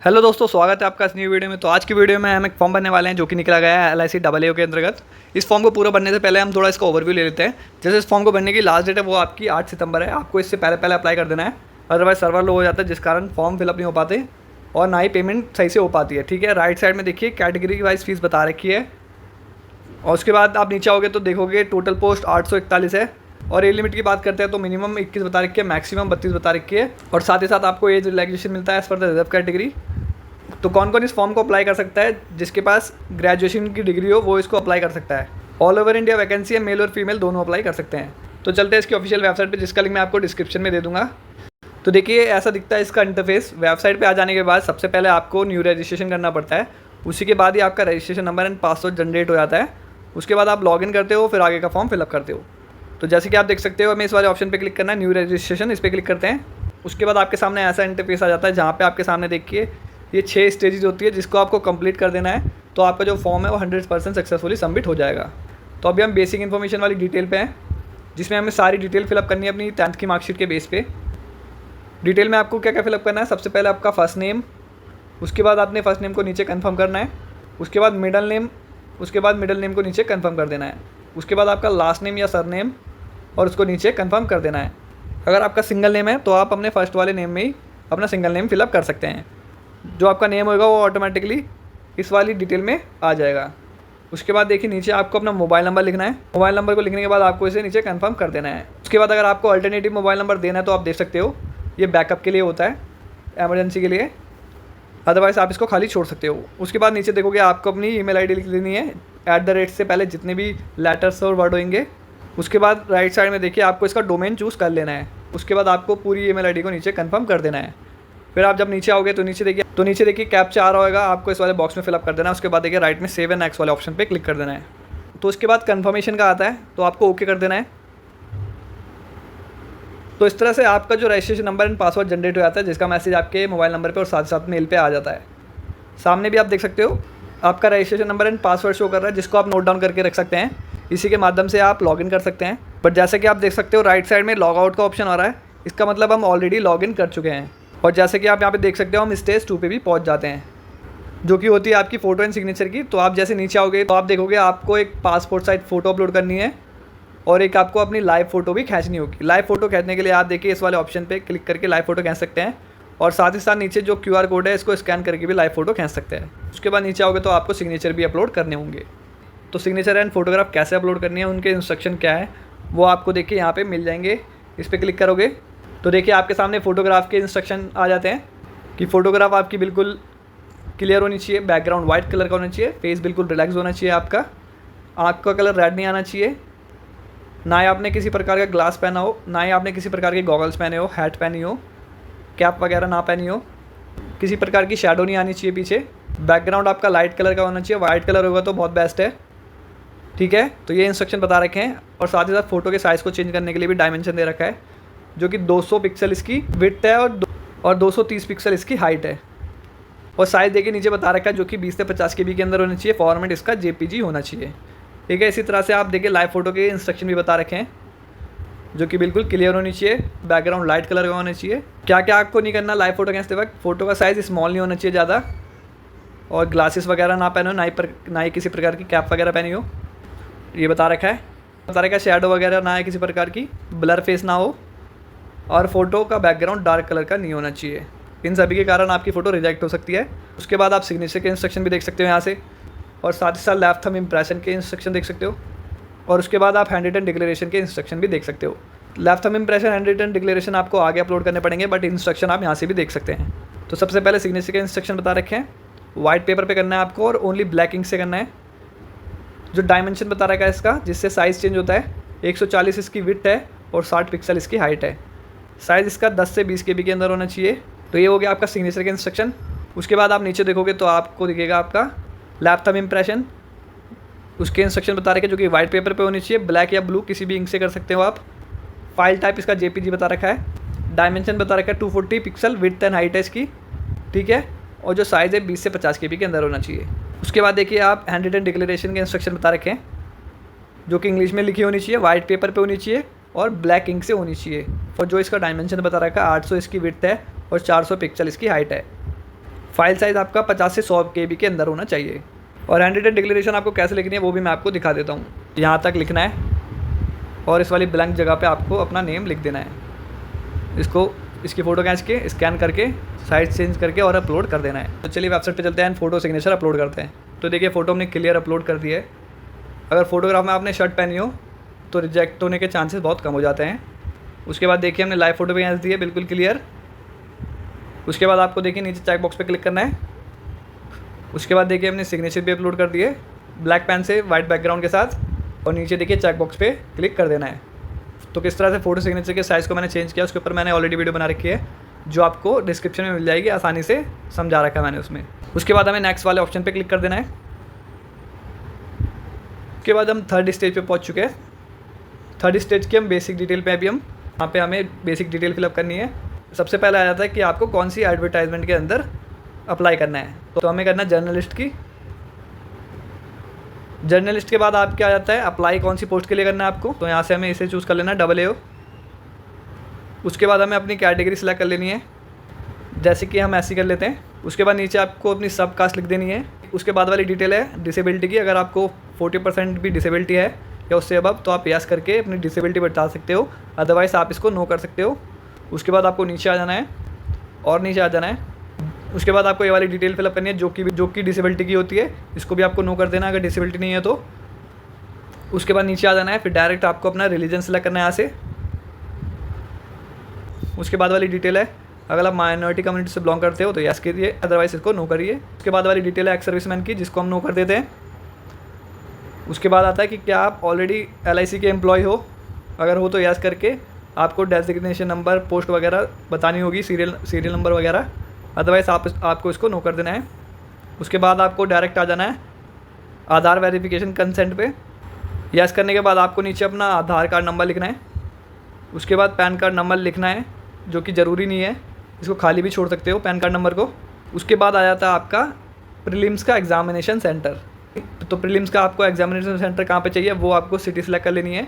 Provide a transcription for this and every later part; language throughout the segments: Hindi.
हेलो दोस्तों, स्वागत है आपका इस न्यू वीडियो में। तो आज की वीडियो में हम एक फॉर्म भरने वाले हैं जो कि निकला गया है LIC AA के अंतर्गत। इस फॉर्म को पूरा भरने से पहले हम थोड़ा इसका ओवरव्यू ले लेते हैं। जैसे इस फॉर्म को भरने की लास्ट डेट है वो आपकी 8 सितंबर है। आपको इससे पहले पहले अप्लाई कर देना है, अदरवाइज सर्वर लो हो जाता है जिस कारण फॉर्म फिलअप नहीं हो पाते और ना ही पेमेंट सही से हो पाती है। ठीक है, राइट साइड में देखिए कैटेगरी वाइज फीस बता रखी है और उसके बाद आप नीचे आओगे तो देखोगे टोटल पोस्ट 841 है। और एज लिमिट की बात करते हैं तो मिनिमम 21 बता रखी है, मैक्सिमम 32 बता रखी है और साथ ही साथ आपको एज रिलैक्सेशन मिलता है as per the reserve category. तो कौन कौन इस फॉर्म को अप्लाई कर सकता है? जिसके पास ग्रेजुएशन की डिग्री हो वो इसको अप्लाई कर सकता है। ऑल ओवर इंडिया वैकेंसी है, मेल और फीमेल दोनों अप्लाई कर सकते हैं। तो चलते हैं इसकी ऑफिशियल वेबसाइट पे, जिसका लिंक मैं आपको डिस्क्रिप्शन में दे दूंगा। तो देखिए ऐसा दिखता है इसका इंटरफेस। वेबसाइट पे आ जाने के बाद सबसे पहले आपको न्यू रजिस्ट्रेशन करना पड़ता है, उसी के बाद ही आपका registration number and password generate हो जाता है। उसके बाद आप लॉगिन करते हो, फिर आगे का फॉर्म फिलअप करते हो। तो जैसे कि आप देख सकते हो, हमें इस वाले ऑप्शन पे क्लिक करना है, न्यू रजिस्ट्रेशन, इस पर क्लिक करते हैं। उसके बाद आपके सामने ऐसा इंटरफेस आ जाता है जहाँ पे आपके सामने देखिए ये 6 स्टेजेस होती है जिसको आपको कंप्लीट कर देना है। तो आपका जो फॉर्म है वो 100% सक्सेसफुली सबमिट हो जाएगा। तो अभी हम बेसिक इन्फॉर्मेशन वाली डिटेल पे हैं, जिसमें हमें सारी डिटेल फिलअप करनी है अपनी 10th की मार्कशीट के बेस पे। डिटेल में आपको क्या क्या फिलअप करना है? सबसे पहले आपका फर्स्ट नेम, उसके बाद आपने फर्स्ट नेम को नीचे कन्फर्म करना है। उसके बाद मिडल नेम, उसके बाद मिडल नेम को नीचे कन्फर्म कर देना है। उसके बाद आपका लास्ट नेम या सरनेम और उसको नीचे कन्फर्म कर देना है। अगर आपका सिंगल नेम है तो आप अपने फर्स्ट वाले नेम में ही अपना सिंगल नेम फिलअप कर सकते हैं। जो आपका नेम होगा वो ऑटोमेटिकली इस वाली डिटेल में आ जाएगा। उसके बाद देखिए नीचे आपको अपना मोबाइल नंबर लिखना है। मोबाइल नंबर को लिखने के बाद आपको इसे नीचे कंफर्म कर देना है। उसके बाद अगर आपको अल्टरनेटिव मोबाइल नंबर देना है तो आप दे सकते हो, ये बैकअप के लिए होता है, एमरजेंसी के लिए, अदरवाइज आप इसको खाली छोड़ सकते हो। उसके बाद नीचे देखोगे आपको अपनी ईमेल आईडी लिख देनी है, @ से पहले जितने भी लेटर्स और वर्ड होंगे। उसके बाद राइट साइड में देखिए आपको इसका डोमेन चूज़ कर लेना है। उसके बाद आपको पूरी ईमेल आईडी को नीचे कंफर्म कर देना है। फिर आप जब नीचे आओगे तो नीचे देखिए कैप्चा आ रहा होगा, आपको इस वाले बॉक्स में फिलअप कर देना है। उसके बाद देखिए राइट में सेव एंड नेक्स्ट वाले ऑप्शन पे क्लिक कर देना है। तो उसके बाद कंफर्मेशन का आता है तो आपको ओके कर देना है। तो इस तरह से आपका जो registration number and password generate हो जाता है, जिसका मैसेज आपके मोबाइल नंबर पे और साथ साथ मेल पे आ जाता है। सामने भी आप देख सकते हो आपका registration number and password show कर रहा है, जिसको आप नोट डाउन करके रख सकते हैं। इसी के माध्यम से आप लॉगिन कर सकते हैं। बट जैसे कि आप देख सकते हो राइट साइड में लॉग आउट का ऑप्शन आ रहा है, इसका मतलब हम ऑलरेडी लॉगिन कर चुके हैं। और जैसे कि आप यहाँ पे देख सकते हो हम स्टेज 2 पे भी पहुँच जाते हैं, जो कि होती है आपकी फ़ोटो एंड सिग्नेचर की। तो आप जैसे नीचे आओगे तो आप देखोगे आपको एक पासपोर्ट साइज फ़ोटो अपलोड करनी है और एक आपको अपनी लाइव फ़ोटो भी खींचनी होगी। लाइव फ़ोटो खींचने के लिए आप देखिए इस वाले ऑप्शन पे क्लिक करके लाइव फ़ोटो खींच सकते हैं और साथ ही साथ नीचे जो QR कोड है इसको स्कैन करके भी लाइव फ़ोटो खींच सकते हैं। उसके बाद नीचे आओगे तो आपको सिग्नेचर भी अपलोड करने होंगे। तो सिग्नेचर एंड फोटोग्राफ कैसे अपलोड करनी है, उनके इंस्ट्रक्शन क्या है वो आपको देखिए यहाँ पे मिल जाएंगे। इस पर क्लिक करोगे तो देखिए आपके सामने फ़ोटोग्राफ के इंस्ट्रक्शन आ जाते हैं कि फ़ोटोग्राफ आपकी बिल्कुल क्लियर होनी चाहिए, बैकग्राउंड वाइट कलर का होना चाहिए, फेस बिल्कुल रिलैक्स होना चाहिए आपका, आँख का कलर रेड नहीं आना चाहिए, ना ही आपने किसी प्रकार का ग्लास पहना हो, ना ही आपने किसी प्रकार के गॉगल्स पहने हो, हैट पहनी हो, कैप वगैरह ना पहनी हो, किसी प्रकार की शैडो नहीं आनी चाहिए पीछे, बैकग्राउंड आपका लाइट कलर का होना चाहिए, वाइट कलर होगा तो बहुत बेस्ट है। ठीक है, तो ये इंस्ट्रक्शन बता रखे हैं और साथ ही साथ फ़ोटो के साइज़ को चेंज करने के लिए भी डायमेंशन दे रखा है, जो कि 200 पिक्सल इसकी विड्थ है और 230 पिक्सल इसकी हाइट है। और साइज़ देखिए नीचे बता रखा है जो कि 20 से 50 KB के अंदर होना चाहिए। फॉर्मेट इसका JPG होना चाहिए। ठीक है, इसी तरह से आप देखिए लाइव फ़ोटो के इंस्ट्रक्शन भी बता रखे हैं, जो कि बिल्कुल क्लियर होनी चाहिए, बैकग्राउंड लाइट कलर का होना चाहिए। क्या क्या आपको नहीं करना लाइव फ़ोटो खींचते वक्त? फ़ोटो का साइज़ स्मॉल नहीं होना चाहिए ज़्यादा, और ग्लासेस वगैरह ना पहनो, ना ही किसी प्रकार की कैप वगैरह पहनी हो, ये बता रखा है। शैडो वगैरह ना है किसी प्रकार की, ब्लर फेस ना हो और फोटो का बैकग्राउंड डार्क कलर का नहीं होना चाहिए। इन सभी के कारण आपकी फ़ोटो रिजेक्ट हो सकती है। उसके बाद आप सिग्नेचर के इंस्ट्रक्शन भी देख सकते हो यहाँ से, और साथ ही साथ लेफ्ट थंब इम्प्रेशन के इंस्ट्रक्शन देख सकते हो। और उसके बाद आप हैंड रिटन डिक्लेरेशन के इंस्ट्रक्शन भी देख सकते हो। Left thumb impression, hand written declaration आपको आगे अपलोड करने पड़ेंगे, बट इंस्ट्रक्शन आप यहाँ से भी देख सकते हैं। तो सबसे पहले सिग्नेचर के इंस्ट्रक्शन बता रखे हैं, वाइट पेपर पर करना है आपको और ओनली ब्लैक इंक से करना है। जो डायमेंशन बता रखा है इसका, जिससे साइज़ चेंज होता है, 140 इसकी विड्थ है और 60 पिक्सल इसकी हाइट है। साइज़ इसका 10 से 20 KB के अंदर होना चाहिए। तो ये हो गया आपका सिग्नेचर के इंस्ट्रक्शन। उसके बाद आप नीचे देखोगे तो आपको दिखेगा आपका लेफ्ट थंब इम्प्रेशन, उसके इंस्ट्रक्शन बता रखे हैं, जो कि वाइट पेपर पे होनी चाहिए, ब्लैक या ब्लू किसी भी इंक से कर सकते हो आप। फाइल टाइप इसका JPG बता रखा है। डायमेंशन बता रखा है 240 पिक्सल विड्थ एंड हाइट है इसकी। ठीक है, और जो साइज़ है 20 से 50 KB के अंदर होना चाहिए। उसके बाद देखिए आप हैंड रिटन डिक्लेरेशन के इंस्ट्रक्शन बता रखे हैं, जो कि इंग्लिश में लिखी होनी चाहिए, वाइट पेपर पे होनी चाहिए और ब्लैक इंक से होनी चाहिए। और जो इसका डायमेंशन बता रखा है 800 इसकी विड्थ है और 400 पिक्सल इसकी हाइट है। फाइल साइज़ आपका 50 से 100 KB के अंदर होना चाहिए। और हैंड रिटन डिक्लेरेशन आपको कैसे लिखनी है वो भी मैं आपको दिखा देता हूँ। यहाँ तक लिखना है और इस वाली ब्लैंक जगह पे आपको अपना नेम लिख देना है। इसकी फ़ोटो खींच के स्कैन करके साइज चेंज करके और अपलोड कर देना है। तो चलिए वेबसाइट पे चलते हैं, फ़ोटो सिग्नेचर अपलोड करते हैं। तो देखिए फ़ोटो हमने क्लियर अपलोड कर दी है। अगर फोटोग्राफ में आपने शर्ट पहनी हो तो रिजेक्ट होने के चांसेस बहुत कम हो जाते हैं। उसके बाद देखिए हमने लाइव फ़ोटो भी खींच दी है बिल्कुल क्लियर। उसके बाद आपको देखिए नीचे चेक बॉक्स पे क्लिक करना है। उसके बाद देखिए हमने सिग्नेचर भी अपलोड कर दिए ब्लैक पेन से वाइट बैकग्राउंड के साथ, और नीचे देखिए चेक बॉक्स पे क्लिक कर देना है। तो किस तरह से फ़ोटो सिग्नेचर के साइज़ को मैंने चेंज किया उसके ऊपर मैंने ऑलरेडी वीडियो बना रखी है, जो आपको डिस्क्रिप्शन में मिल जाएगी, आसानी से समझा रखा है मैंने उसमें। उसके बाद हमें नेक्स्ट वाले ऑप्शन पे क्लिक कर देना है। उसके बाद हम थर्ड स्टेज पे पहुंच चुके हैं। थर्ड स्टेज की हम बेसिक डिटेल पे अभी हम यहाँ पे हमें बेसिक डिटेल फिलअप करनी है। सबसे पहले आ जाता है कि आपको कौन सी एडवर्टाइजमेंट के अंदर अप्लाई करना है। तो हमें करना है जर्नलिस्ट की। जर्नलिस्ट के बाद आप क्या आ जाता है अप्लाई कौन सी पोस्ट के लिए करना है आपको, तो यहाँ से हमें इसे चूज़ कर लेना है AA। उसके बाद हमें अपनी कैटेगरी सेलेक्ट कर लेनी है, जैसे कि हम ऐसी कर लेते हैं। उसके बाद नीचे आपको अपनी सब कास्ट लिख देनी है। उसके बाद वाली डिटेल है डिसेबिलिटी की। अगर आपको 40% भी डिसेबिलिटी है या उससे अबव तो आप यस करके अपनी डिसेबिलिटी बता सकते हो, अदरवाइज़ आप इसको नो कर सकते हो। उसके बाद आपको नीचे आ जाना है और नीचे आ जाना है। उसके बाद आपको ये वाली डिटेल फिलअप करनी है जो कि डिसेबिलिटी की होती है, इसको भी आपको नो कर देना अगर डिसेबिलिटी नहीं है तो। उसके बाद नीचे आ जाना है, फिर डायरेक्ट आपको अपना रिलीजन सेलेक्ट करना है यहाँ से। उसके बाद वाली डिटेल है अगर आप माइनॉरिटी कम्युनिटी से बिलोंग करते हो तो यस कीजिए, अदरवाइज इसको नो करिए। उसके बाद वाली डिटेल है एक्स सर्विसमैन की, जिसको हम नो कर देते हैं। उसके बाद आता है कि क्या आप ऑलरेडी LIC के एम्प्लॉय हो, अगर हो तो यस करके आपको डेजिग्नेशन नंबर पोस्ट वगैरह बतानी होगी, सीरियल नंबर वगैरह, अदरवाइज आपको इसको नो कर देना है। उसके बाद आपको डायरेक्ट आ जाना है आधार वेरिफिकेशन कंसेंट पे। यस करने के बाद आपको नीचे अपना आधार कार्ड नंबर लिखना है। उसके बाद पैन कार्ड नंबर लिखना है, जो कि ज़रूरी नहीं है, इसको खाली भी छोड़ सकते हो पैन कार्ड नंबर को। उसके बाद आ जाता है आपका प्रीलिम्स का एग्जामिनेशन सेंटर। तो प्रीलिम्स का आपको एग्जामिनेशन सेंटर कहाँ पे चाहिए वो आपको सिटी सेलेक्ट कर लेनी है।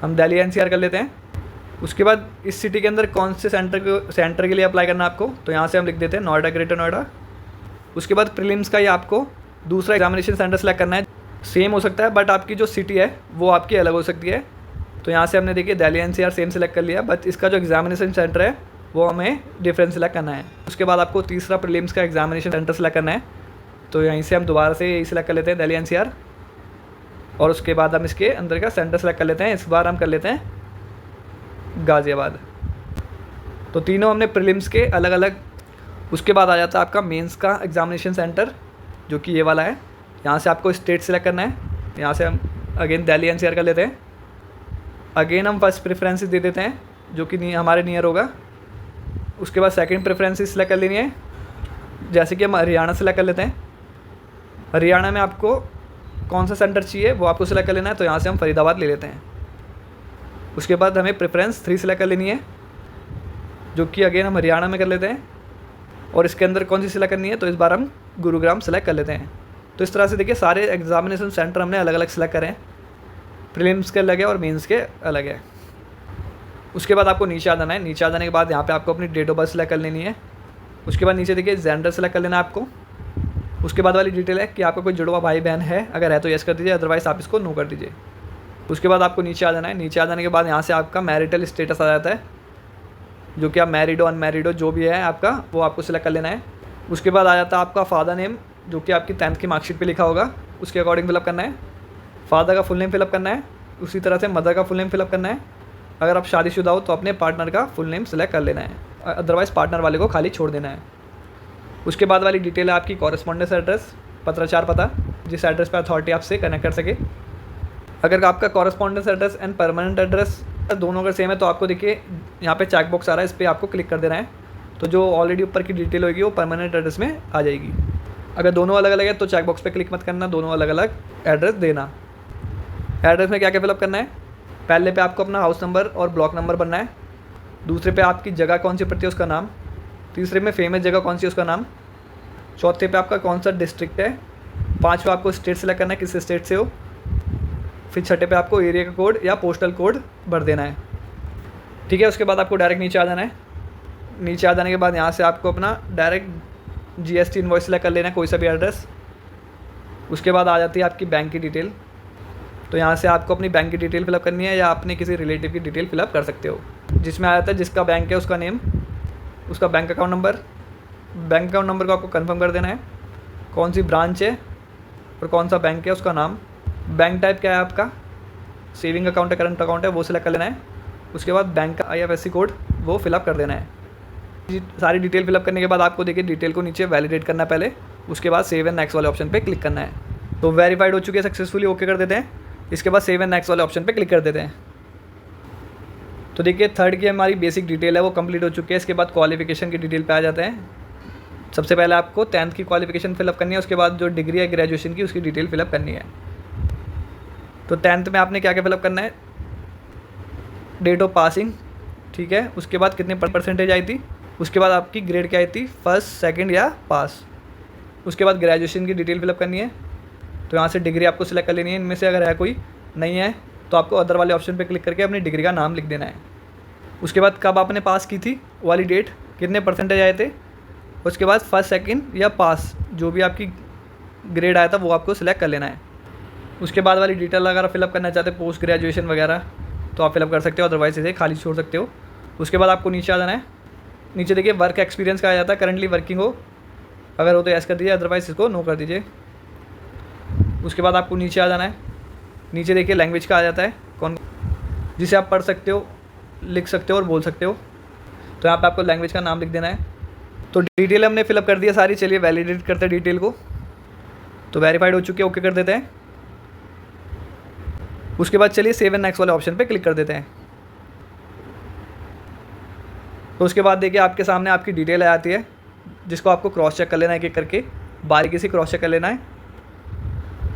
हम दिल्ली NCR कर लेते हैं। उसके बाद इस सिटी के अंदर कौन से सेंटर के लिए अप्लाई करना है आपको, तो यहाँ से हम लिख देते हैं नोएडा, ग्रेटर नोएडा। उसके बाद प्रीलिम्स का ये आपको दूसरा एग्जामिनेशन सेंटर सेलेक्ट करना है। सेम हो सकता है बट आपकी जो सिटी है वो आपकी अलग हो सकती है। तो यहाँ से हमने देखिए दिल्ली NCR सेम सेलेक्ट कर लिया, बट इसका जो एग्जामिनेशन सेंटर है वो हमें डिफरेंट सेलेक्ट करना है। उसके बाद आपको तीसरा प्रीलिम्स का एग्जामिनेशन सेंटर सेलेक्ट करना है। तो यहीं से हम दोबारा से यही सेलेक्ट कर लेते हैं दिल्ली NCR, और उसके बाद हम इसके अंदर का सेंटर सेलेक्ट कर लेते हैं। इस बार हम कर लेते हैं गाज़ियाबाद। तो तीनों हमने प्रीलिम्स के अलग अलग। उसके बाद आ जाता है आपका मेंस का एग्जामिनेशन सेंटर, जो कि ये वाला है। यहाँ से आपको स्टेट सेलेक्ट करना है। यहाँ से हम अगेन दिल्ली NCR कर लेते हैं। अगेन हम फर्स्ट प्रेफरेंस दे देते हैं, जो कि हमारे नियर होगा। उसके बाद सेकंड प्रेफरेंस सेलेक्ट कर लेनी है, जैसे कि हम हरियाणा सेलेक्ट कर लेते हैं। हरियाणा में आपको कौन सा सेंटर चाहिए वो आपको सेलेक्ट कर लेना है, तो यहाँ से हम फरीदाबाद ले लेते हैं। उसके बाद हमें प्रेफरेंस 3 सेलेक्ट कर लेनी है, जो कि अगेन हम हरियाणा में कर लेते हैं। और इसके अंदर कौन सी सेलेक्ट करनी है, तो इस बार हम गुरुग्राम सेलेक्ट कर लेते हैं। तो इस तरह से देखिए सारे एग्जामिनेशन सेंटर हमने अलग अलग सेलेक्ट करें, प्रीलिम्स के अलग है और मेंस के अलग है। उसके बाद आपको नीचे आ जाना है। नीचे आ जाने के बाद यहाँ पे आपको अपनी डेट ऑफ बर्थ सेलेक्ट कर लेनी है। उसके बाद नीचे देखिए जेंडर सेलेक्ट कर लेना है आपको। उसके बाद वाली डिटेल है कि आपका कोई जुड़वा भाई बहन है, अगर है तो यस कर दीजिए, अदरवाइज़ आप इसको नो कर दीजिए। उसके बाद आपको नीचे आ जाना है। नीचे आ जाने के बाद यहाँ से आपका मैरिटल स्टेटस आ जाता है, जो कि आप मैरिड हो अनमैरिड हो जो भी है आपका, वो आपको सेलेक्ट कर लेना है। उसके बाद आ जाता है आपका फादर नेम, जो कि आपकी 10th की मार्कशीट पे लिखा होगा, उसके अकॉर्डिंग फिलअप करना है। फादर का फुल नेम फिलअप करना है, उसी तरह से मदर का फुल नेम फिलअप करना है। अगर आप शादीशुदा हो तो अपने पार्टनर का फुल नेम सेलेक्ट कर लेना है, अदरवाइज़ पार्टनर वाले को खाली छोड़ देना है। उसके बाद वाली डिटेल है आपकी कॉरेस्पॉन्डेंस एड्रेस, पत्राचार पता, जिस एड्रेस पर अथॉरिटी आपसे कनेक्ट कर सके। अगर आपका correspondence address and permanent address दोनों अगर सेम है तो आपको देखिए यहाँ पे चेक बॉक्स आ रहा है, इस पर आपको क्लिक कर देना है। तो जो ऑलरेडी ऊपर की डिटेल होगी वो परमानेंट एड्रेस में आ जाएगी। अगर दोनों अलग अलग है तो चेक बॉक्स पे क्लिक मत करना, दोनों अलग अलग एड्रेस देना। एड्रेस में क्या क्या फिलअप करना है, पहले पे आपको अपना हाउस नंबर और ब्लॉक नंबर बनना है। दूसरे पे आपकी जगह कौन सी पड़ती है उसका नाम। तीसरे में फेमस जगह कौन सी है उसका नाम। चौथे पे आपका कौन सा डिस्ट्रिक्ट है। पाँचवा आपको स्टेट सेलेक्ट करना है, किस स्टेट से हो। फिर छठे पे आपको एरिया का कोड या पोस्टल कोड भर देना है। ठीक है, उसके बाद आपको डायरेक्ट नीचे आ जाना है। नीचे आ जाने के बाद यहाँ से आपको अपना डायरेक्ट GST इनवॉइस सेलेक्ट कर लेना है, कोई सा भी एड्रेस। उसके बाद आ जाती है आपकी बैंक की डिटेल। तो यहाँ से आपको अपनी बैंक की डिटेल फिलअप करनी है या अपने किसी रिलेटिव की डिटेल फिलअप कर सकते हो, जिसमें आ जाता है जिसका बैंक है उसका नेम, उसका bank account number. Bank account number को आपको कंफर्म कर देना है, कौन सी ब्रांच है और कौन सा बैंक है उसका नाम। बैंक टाइप क्या है आपका, सेविंग अकाउंट है, करंट अकाउंट है, वो सिलेक्ट कर लेना है। उसके बाद बैंक का IFSC कोड वो फिलअप कर देना है। सारी डिटेल फिलअप करने के बाद आपको देखिए डिटेल को नीचे वैलिडेट करना है पहले, उसके बाद सेव एंड नेक्स्ट वाले ऑप्शन पे क्लिक करना है। तो वेरीफाइड हो चुकी है सक्सेसफुली, ओके कर देते हैं। इसके बाद सेव एंड नेक्स्ट वाले ऑप्शन पे क्लिक कर देते हैं। तो देखिए थर्ड की हमारी बेसिक डिटेल है वो कंप्लीट हो चुकी है। इसके बाद क्वालिफिकेशन की डिटेल पे आ जाते हैं। सबसे पहले आपको 10th की क्वालिफिकेशन फिलअप करनी है, उसके बाद जो डिग्री है ग्रेजुएशन की उसकी डिटेल फिलअप करनी है। तो 10th में आपने क्या क्या फिलअप करना है, डेट ऑफ पासिंग, ठीक है, उसके बाद कितने परसेंटेज आई थी, उसके बाद आपकी ग्रेड क्या आई थी, फर्स्ट सेकंड या पास। उसके बाद ग्रेजुएशन की डिटेल फिलअप करनी है। तो यहाँ से डिग्री आपको सिलेक्ट कर लेनी है, इनमें से अगर है कोई नहीं है तो आपको अदर वाले ऑप्शन पे क्लिक करके अपनी डिग्री का नाम लिख देना है। उसके बाद कब आपने पास की थी वाली डेट, कितने परसेंटेज आए थे, उसके बाद फर्स्ट सेकंड या पास जो भी आपकी ग्रेड आया था वो आपको सिलेक्ट कर लेना है। उसके बाद वाली डिटेल अगर फिलअप करना चाहते हैं पोस्ट ग्रेजुएशन वगैरह तो आप फिलअप कर सकते हो, अदरवाइज इसे खाली छोड़ सकते हो। उसके बाद आपको नीचे आ जाना है। नीचे देखिए वर्क एक्सपीरियंस का आ जाता है, करंटली वर्किंग हो, अगर हो तो यस कर दीजिए, अदरवाइज इसको नो कर दीजिए। उसके बाद आपको नीचे आ जाना है। नीचे देखिए लैंग्वेज का आ जाता है, कौन जिसे आप पढ़ सकते हो, लिख सकते हो और बोल सकते हो। तो यहाँ पे आपको लैंग्वेज का नाम लिख देना है। तो डिटेल हमने फिलअप कर दिया सारी, चलिए वैलिडेट करते हैं डिटेल को। तो वेरीफाइड हो चुकी है, ओके कर देते हैं। उसके बाद चलिए सेव एंड नेक्स्ट वाले ऑप्शन पे क्लिक कर देते हैं। तो उसके बाद देखिए आपके सामने आपकी डिटेल आ जाती है, जिसको आपको क्रॉस चेक कर लेना है एक एक करके, बारीकी से क्रॉस चेक कर लेना है।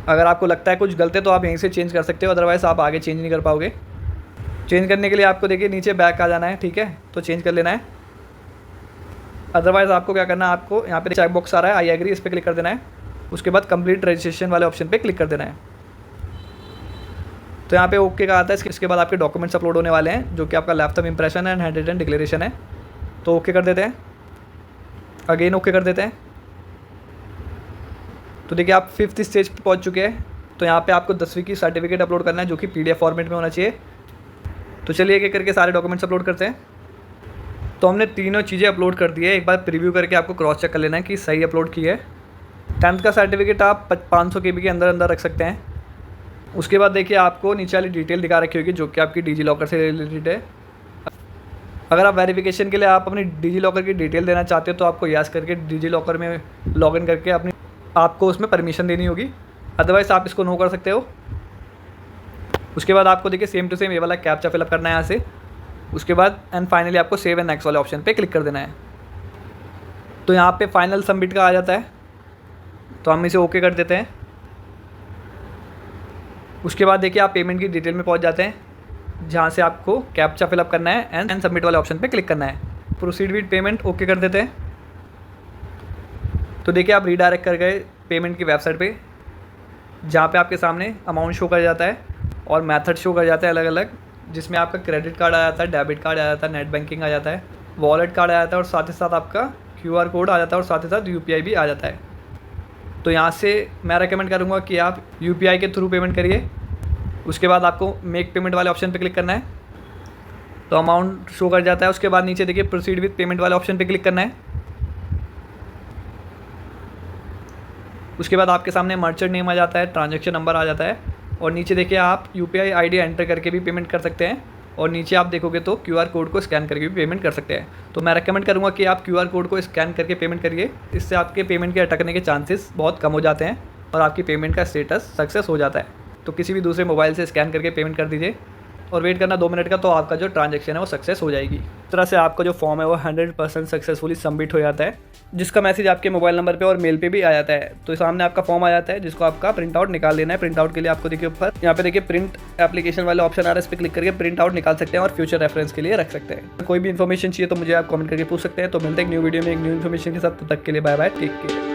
अगर आपको लगता है कुछ गलत है तो आप यहीं से चेंज कर सकते हो, अदरवाइज़ आप आगे चेंज नहीं कर पाओगे। चेंज करने के लिए आपको देखिए नीचे बैक आ जाना है, ठीक है, तो चेंज कर लेना है। अदरवाइज़ आपको क्या करना है, आपको यहाँ पे चेक बॉक्स आ रहा है आई एग्री, इस पर क्लिक कर देना है। उसके बाद कंप्लीट रजिस्ट्रेशन वाले ऑप्शन पे क्लिक कर देना है। तो यहाँ पे ओके का आता है। इसके बाद आपके डॉक्यूमेंट्स अपलोड होने वाले हैं, जो कि आपका laptop impression and hand written declaration है। तो ओके कर देते हैं, अगेन ओके कर देते हैं। तो देखिए आप 5th स्टेज पे पहुँच चुके हैं। तो यहाँ पे आपको 10वीं की सर्टिफिकेट अपलोड करना है, जो कि PDF फॉर्मेट में होना चाहिए। तो चलिए एक एक करके सारे डॉक्यूमेंट्स अपलोड करते हैं। तो हमने तीनों चीज़ें अपलोड कर दी है, एक बार प्रीव्यू करके आपको क्रॉस चेक कर लेना है कि सही अपलोड की है। 10th का सर्टिफिकेट आप 500 KB के अंदर रख सकते हैं। उसके बाद देखिए आपको नीचे वाली डिटेल दिखा रखी होगी, जो कि आपकी डिजी लॉकर से रिलेटेड है। अगर आप वेरिफिकेशन के लिए आप अपनी डिजी लॉकर की डिटेल देना चाहते हो तो आपको यस करके डिजी लॉकर में लॉगिन करके आपको उसमें परमिशन देनी होगी, अदरवाइज़ आप इसको नो कर सकते हो। उसके बाद आपको देखिए सेम टू सेम ये वाला कैप्चा फिलअप करना है यहाँ से। उसके बाद एंड फाइनली आपको सेव एंड नेक्स्ट वाले ऑप्शन पे क्लिक कर देना है। तो यहाँ पे फाइनल सबमिट का आ जाता है, तो हम इसे ओके कर देते हैं। उसके बाद देखिए आप पेमेंट की डिटेल में पहुँच जाते हैं, जहाँ से आपको कैप्चा फिलअप करना है एंड सबमिट वाले ऑप्शन पे क्लिक करना है। प्रोसीड विद पेमेंट ओके कर देते हैं। तो देखिए आप रीडायरेक्ट कर गए पेमेंट की वेबसाइट पे, जहाँ पे आपके सामने अमाउंट शो कर जाता है और मेथड शो कर जाता है अलग अलग, जिसमें आपका क्रेडिट कार्ड आ जाता है, डेबिट कार्ड आ जाता है, नेट बैंकिंग आ जाता है, वॉलेट कार्ड आ जाता है और साथ ही साथ आपका QR कोड आ जाता है और साथ ही साथ UPI भी आ जाता है। तो यहाँ से मैं रेकमेंड करूँगा कि आप UPI के थ्रू पेमेंट करिए। उसके बाद आपको मेक पेमेंट वाले ऑप्शन पे क्लिक करना है, तो अमाउंट शो कर जाता है। उसके बाद नीचे देखिए प्रोसीड विद पेमेंट वाले ऑप्शन पे क्लिक करना है। उसके बाद आपके सामने मर्चेंट नेम आ जाता है, ट्रांजैक्शन नंबर आ जाता है और नीचे देखिए आप UPI ID एंटर करके भी पेमेंट कर सकते हैं और नीचे आप देखोगे तो QR कोड को स्कैन करके भी पेमेंट कर सकते हैं। तो मैं रेकमेंड करूँगा कि आप QR कोड को स्कैन करके पेमेंट करिए, इससे आपके पेमेंट के अटकने के चांसेस बहुत कम हो जाते हैं और आपकी पेमेंट का स्टेटस सक्सेस हो जाता है। तो किसी भी दूसरे मोबाइल से स्कैन करके पेमेंट कर दीजिए और वेट करना 2 मिनट का, तो आपका जो ट्रांजैक्शन है वो सक्सेस हो जाएगी। इस तरह से आपका जो फॉर्म है वो 100% सक्सेसफुली सबमिट हो जाता है, जिसका मैसेज आपके मोबाइल नंबर पे और मेल पे भी आ जाता है। तो सामने आपका फॉर्म आ जाता है, जिसको आपका प्रिंट आउट निकाल लेना है। प्रिंट आउट के लिए आपको देखिए ऊपर यहाँ पे देखिए प्रिंट एप्लीकेशन वाला ऑप्शन आ रहा है, इस पर क्लिक करके प्रिंट आउट निकाल सकते हैं और फ्यूचर रेफरेंस के लिए रख सकते हैं। कोई भी इन्फॉर्मेशन चाहिए तो मुझे आप कमेंट करके पूछ सकते हैं। तो मिलते हैं एक न्यू वीडियो में एक न्यू इन्फॉर्मेशन के साथ, तब तक के लिए बाय बाय, टेक केयर।